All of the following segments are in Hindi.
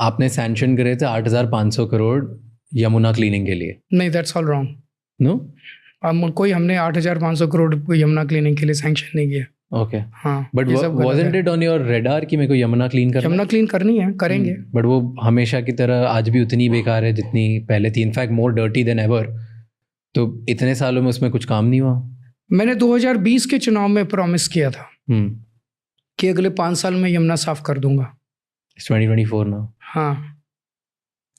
आपने सैंक्शन करे थे 8,500 करोड़ यमुना क्लीनिंग के लिए। नहीं, दैट्स ऑल रॉन्ग। नो, हमने 8,500 करोड़ यमुना क्लीनिंग के लिए सैंक्शन नहीं किया। ओके, हाँ, but wasn't it on your radar कि मेरे को यमुना क्लीन करना? यमुना क्लीन करनी है, करेंगे। बट वो हमेशा की तरह आज भी उतनी बेकार है जितनी पहले थी, इनफैक्ट मोर डर्टी देन एवर। तो इतने सालों में उसमें कुछ काम नहीं हुआ। मैंने 2020 के चुनाव में प्रॉमिस किया था कि अगले 5 साल में यमुना साफ कर दूंगा। 2024 ना। हाँ,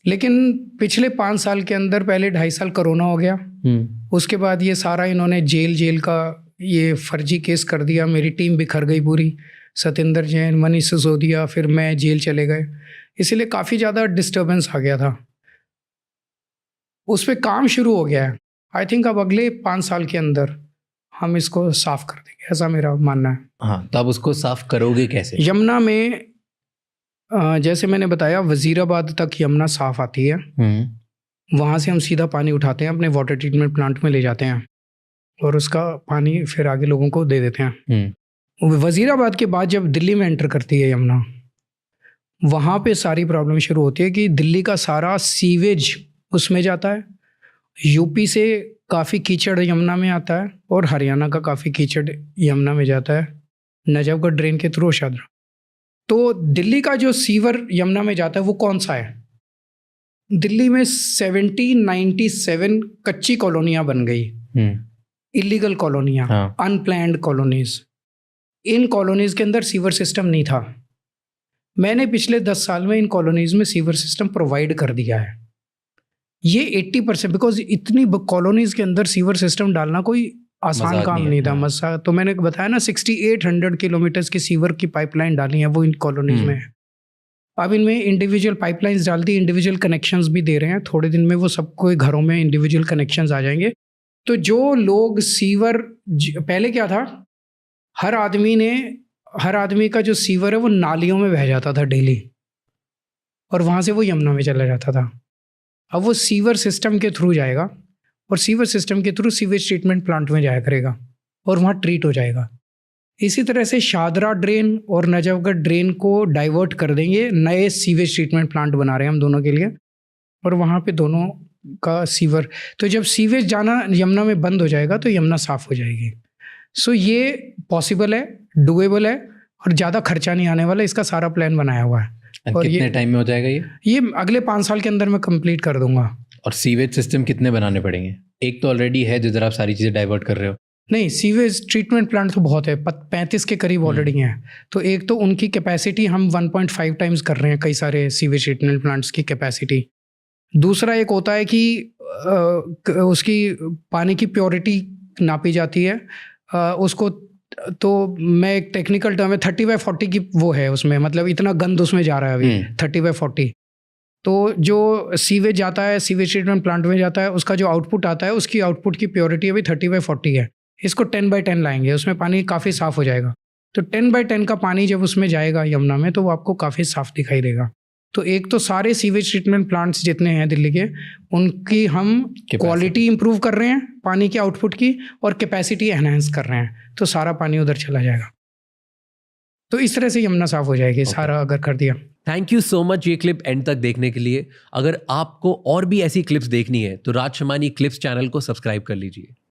लेकिन पिछले 5 साल के अंदर पहले 2.5 साल कोरोना हो गया। उसके बाद ये सारा इन्होंने जेल का ये फर्जी केस कर दिया। मेरी टीम बिखर गई पूरी, सतेंद्र जैन, मनीष सिसोदिया, फिर मैं जेल चले गए। इसलिए काफ़ी ज़्यादा डिस्टर्बेंस आ गया था। उस पर काम शुरू हो गया है। आई थिंक अब अगले 5 साल के अंदर हम इसको साफ कर देंगे, ऐसा मेरा मानना है। हाँ, तो आप उसको साफ करोगे कैसे? यमुना में जैसे मैंने बताया, वजीराबाद तक यमुना साफ आती है। वहाँ से हम सीधा पानी उठाते हैं, अपने वाटर ट्रीटमेंट प्लांट में ले जाते हैं और उसका पानी फिर आगे लोगों को दे देते हैं। वजीराबाद के बाद जब दिल्ली में एंटर करती है यमुना, वहाँ पे सारी प्रॉब्लम शुरू होती है कि दिल्ली का सारा सीवेज उसमें जाता है। यूपी से काफ़ी कीचड़ यमुना में आता है और हरियाणा का काफ़ी कीचड़ यमुना में जाता है, नजफगढ़ ड्रेन के थ्रू शायद। तो दिल्ली का जो सीवर यमुना में जाता है वो कौन सा है? दिल्ली में 1797 कच्ची कॉलोनियाँ बन गई, इलीगल कॉलोनियाँ, अनप्लैन्ड कॉलोनीज। इन कॉलोनीज के अंदर सीवर सिस्टम नहीं था। मैंने पिछले 10 साल में इन कॉलोनीज में सीवर सिस्टम प्रोवाइड कर दिया है। ये 80%, बिकॉज इतनी कॉलोनीज के अंदर सीवर सिस्टम डालना कोई आसान काम नहीं था। मसा तो मैंने बताया ना, 6800 किलोमीटर की सीवर की पाइपलाइन डाली है, वो इन कॉलोनीज में है। अब इनमें इंडिविजुअल पाइपलाइंस डाल दी, इंडिविजुअल कनेक्शंस भी दे रहे हैं। थोड़े दिन में वो सबको घरों में इंडिविजुअल कनेक्शंस आ जाएंगे। तो जो लोग सीवर, पहले क्या था, हर आदमी का जो सीवर है वो नालियों में बह जाता था डेली, और वहाँ से वो यमुना में चला जाता था। अब वो सीवर सिस्टम के थ्रू जाएगा और सीवर सिस्टम के थ्रू सीवेज ट्रीटमेंट प्लांट में जाया करेगा और वहाँ ट्रीट हो जाएगा। इसी तरह से शादरा ड्रेन और नजफगढ़ ड्रेन को डाइवर्ट कर देंगे। नए सीवेज ट्रीटमेंट प्लांट बना रहे हैं हम दोनों के लिए, और वहाँ पे दोनों का सीवर, तो जब सीवेज जाना यमुना में बंद हो जाएगा तो यमुना साफ़ हो जाएगी। सो ये पॉसिबल है, डुएबल है, और ज़्यादा खर्चा नहीं आने वाला। इसका सारा प्लान बनाया हुआ है। और कितने टाइम में हो जाएगा ये अगले 5 साल के अंदर मैं कंप्लीट कर दूंगा। और सीवेज सिस्टम कितने बनाने पड़ेंगे? एक तो ऑलरेडी है जिधर आप सारी चीज़ें डाइवर्ट कर रहे हो। नहीं, सीवेज ट्रीटमेंट प्लांट तो बहुत है, 35 के करीब ऑलरेडी हैं। तो एक तो उनकी कैपेसिटी हम 1.5 टाइम्स कर रहे हैं, कई सारे सीवेज ट्रीटमेंट प्लांट्स की कैपेसिटी। दूसरा एक होता है कि उसकी पानी की प्योरिटी नापी जाती है, उसको, तो मैं एक टेक्निकल टर्म है 30/40 की वो है उसमें, मतलब इतना गंद उसमें जा रहा है अभी 30/40। तो जो सीवेज जाता है, सीवेज ट्रीटमेंट प्लांट में जाता है, उसका जो आउटपुट आता है, उसकी आउटपुट की प्योरिटी अभी 30/40 है। इसको 10/10 लाएंगे, उसमें पानी काफ़ी साफ़ हो जाएगा। तो 10/10 का पानी जब उसमें जाएगा यमुना में, तो वो आपको काफ़ी साफ़ दिखाई देगा। तो एक तो सारे सीवेज ट्रीटमेंट प्लांट्स जितने हैं दिल्ली के, उनकी हम क्वालिटी इंप्रूव कर रहे हैं पानी के आउटपुट की, और कैपेसिटी एनहांस कर रहे हैं, तो सारा पानी उधर चला जाएगा। तो इस तरह से यमुना साफ हो जाएगी सारा अगर कर दिया। थैंक यू सो मच ये क्लिप एंड तक देखने के लिए। अगर आपको और भी ऐसी क्लिप्स देखनी है तो राज शमानी क्लिप्स चैनल को सब्सक्राइब कर लीजिए।